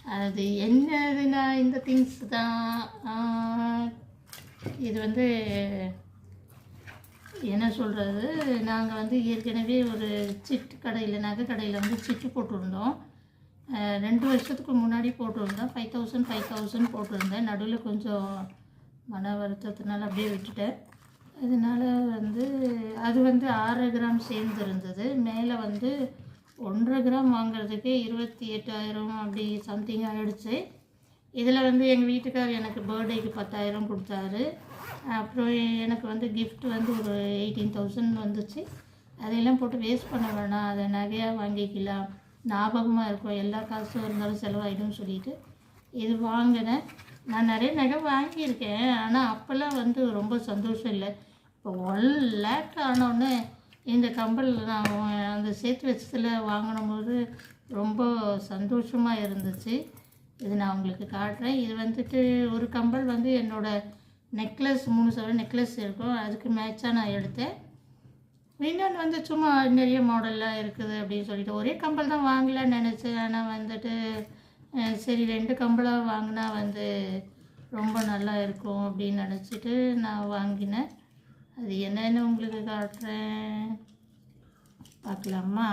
அது என்னதுன்னா இந்த திங்ஸ் தான். இது வந்து என்ன சொல்கிறது, நாங்கள் வந்து ஏற்கனவே ஒரு சிட்டு கடையில் நகை கடையில் வந்து சிட்டு போட்டிருந்தோம். 2 வருஷத்துக்கு முன்னாடி போட்டிருந்தேன். 5000 போட்டிருந்தேன். நடுவில் கொஞ்சம் மன வருத்தத்தினால அப்படியே விட்டுட்டேன். அதனால் வந்து அது வந்து 6 கிராம் சேர்ந்துருந்தது. மேலே வந்து 1.5 கிராம் வாங்குறதுக்கே 28,000 அப்படி சம்திங் ஆகிடுச்சு. இதில் வந்து எங்கள் வீட்டுக்கார் எனக்கு பர்த்டேக்கு 10,000 கொடுத்தாரு. அப்புறம் எனக்கு வந்து கிஃப்ட் வந்து ஒரு 18,000 வந்துச்சு. அதையெல்லாம் போட்டு வேஸ்ட் பண்ண வேணாம், அதை நகையாக வாங்கிக்கலாம், ஞாபகமாக இருக்கும், எல்லா காசும் இருந்தாலும் செலவாயிடும்னு சொல்லிட்டு இது வாங்கினேன். நான் நிறைய நகை வாங்கியிருக்கேன், ஆனால் அப்போல்லாம் வந்து ரொம்ப சந்தோஷம் இல்லை. இப்போ 1 லேக் ஆனோடனே இந்த கம்பல் நான் அந்த சேர்த்து வச்சதில் வாங்கினபோது ரொம்ப சந்தோஷமாக இருந்துச்சு. இது நான் உங்களுக்கு காட்டுறேன். இது வந்துட்டு ஒரு கம்பல் வந்து என்னோடய நெக்லஸ் 3 சவரன் நெக்லஸ் இருக்கும், அதுக்கு மேட்சாக நான் எடுத்தேன். இன்னொன்று வந்து சும்மா நிறைய மாடல்லாம் இருக்குது அப்படின்னு சொல்லிட்டு ஒரே கம்பல் தான் வாங்கலான்னு நினச்சேன். ஆனால் வந்துட்டு சரி 2 கம்பலாக வாங்கினா வந்து ரொம்ப நல்லா இருக்கும் அப்படின்னு நினச்சிட்டு நான் வாங்கினேன். அது என்னென்னு உங்களுக்கு காட்டுறேன், பார்க்கலாமா?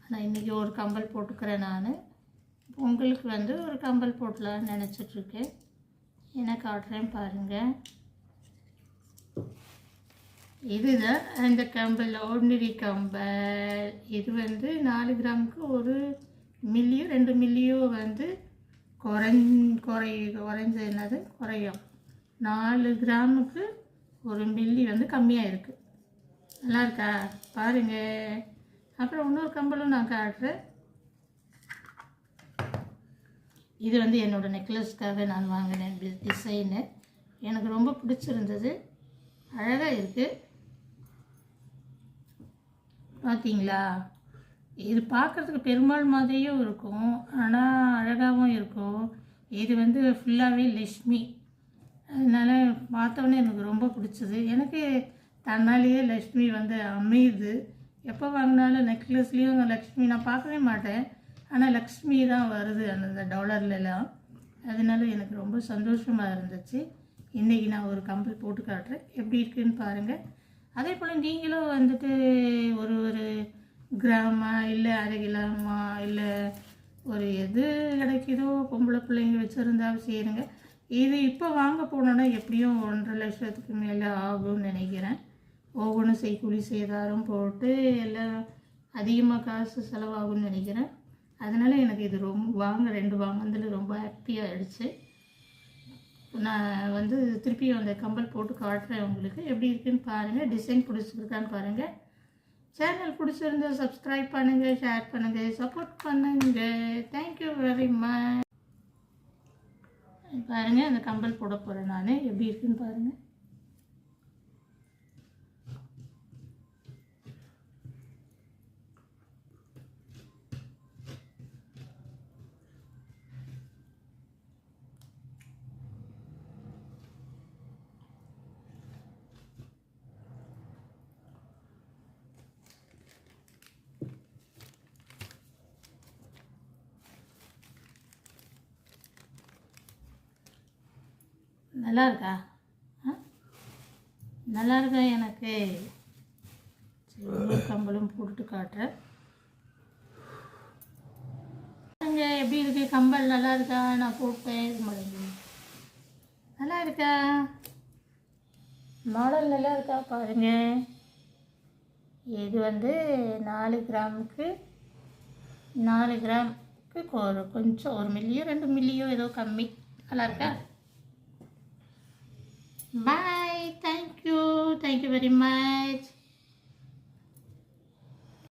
ஆனால் இன்றைக்கி ஒரு கம்பல் போட்டுக்கிறேன். நான் உங்களுக்கு வந்து ஒரு கம்பல் போடலான்னு நினச்சிட்ருக்கேன். என்ன காட்டுறேன் பாருங்கள். இதுதான் அந்த கம்பல், ஆர்டினரி கம்பல். இது வந்து 4 கிராமுக்கு 1 மில்லியோ 2 மில்லியோ வந்து குறைஞ்ச என்னது குறையும். 4 கிராமுக்கு 1 மில்லி வந்து கம்மியாக இருக்குது. நல்லா இருக்கா பாருங்கள். அப்புறம் இன்னொரு கம்பலும் நான் காட்டுறேன். இது வந்து என்னோடய நெக்லஸ்க்காக நான் வாங்கினேன் டிசைனு. எனக்கு ரொம்ப பிடிச்சிருந்தது, அழகாக இருக்குது. பார்த்தீங்களா? இது பார்க்குறதுக்கு பெருமாள் மாதிரியும் இருக்கும், ஆனால் அழகாகவும் இருக்கும். இது வந்து ஃபுல்லாகவே லக்ஷ்மி, அதனால் பார்த்தோன்னே எனக்கு ரொம்ப பிடிச்சது. எனக்கு தன்னாலேயே லக்ஷ்மி வந்து அமையுது. எப்போ வாங்கினாலும் நெக்லஸ்லேயும் லக்ஷ்மி நான் பார்க்கவே மாட்டேன், ஆனால் லக்ஷ்மி தான் வருது அந்த டாலர்லலாம். அதனால எனக்கு ரொம்ப சந்தோஷமாக இருந்துச்சு. இன்றைக்கி நான் ஒரு கம்பல் போட்டு காட்டுறேன், எப்படி இருக்குதுன்னு பாருங்கள். அதே போல் நீங்களும் வந்துட்டு ஒரு கிராமா இல்லை அரை கிராமா இல்லை ஒரு எது கிடைக்குதோ பொம்பளை பிள்ளைங்க வச்சுருந்தா செய்யுங்க. இது இப்போ வாங்க போனோன்னா எப்படியும் 1.5 லட்சத்துக்கு மேலே ஆகும்னு நினைக்கிறேன். ஒவ்வொன்றும் செய்கூலி சேதாரம் போட்டு எல்லாம் அதிகமாக காசு செலவாகும்னு நினைக்கிறேன். அதனால் எனக்கு இது ரொம்ப 2 வாங்கினதில் ரொம்ப ஹாப்பியாக ஆகிடுச்சு. நான் வந்து திருப்பியும் அந்த கம்பல் போட்டு காட்டுறேன் உங்களுக்கு, எப்படி இருக்குதுன்னு பாருங்கள். டிசைன் பிடிச்சிருக்கான்னு பாருங்கள். சேனல் பிடிச்சிருந்தா சப்ஸ்கிரைப் பண்ணுங்கள், ஷேர் பண்ணுங்கள், சப்போர்ட் பண்ணுங்கள். Thank you very much. பாருங்கள் அந்த கம்பல் போட போகிறேன் நான், எப்படி இருக்குதுன்னு பாருங்கள். நல்லா இருக்கா? நல்லா இருக்கா? எனக்கு கம்பலும் போட்டுட்டு காட்டுறேன். எப்படி இருக்கு கம்பல்? நல்லா இருக்கா? நான் போட்டேன். இது மாதிரி நல்லா இருக்கா? மாடல் நல்லா இருக்கா பாருங்க. இது வந்து 4 கிராமுக்கு கொஞ்சம் 1 மில்லியோ 2 மில்லியோ ஏதோ கம்மி. நல்லா இருக்கா? Bye. Thank you very much.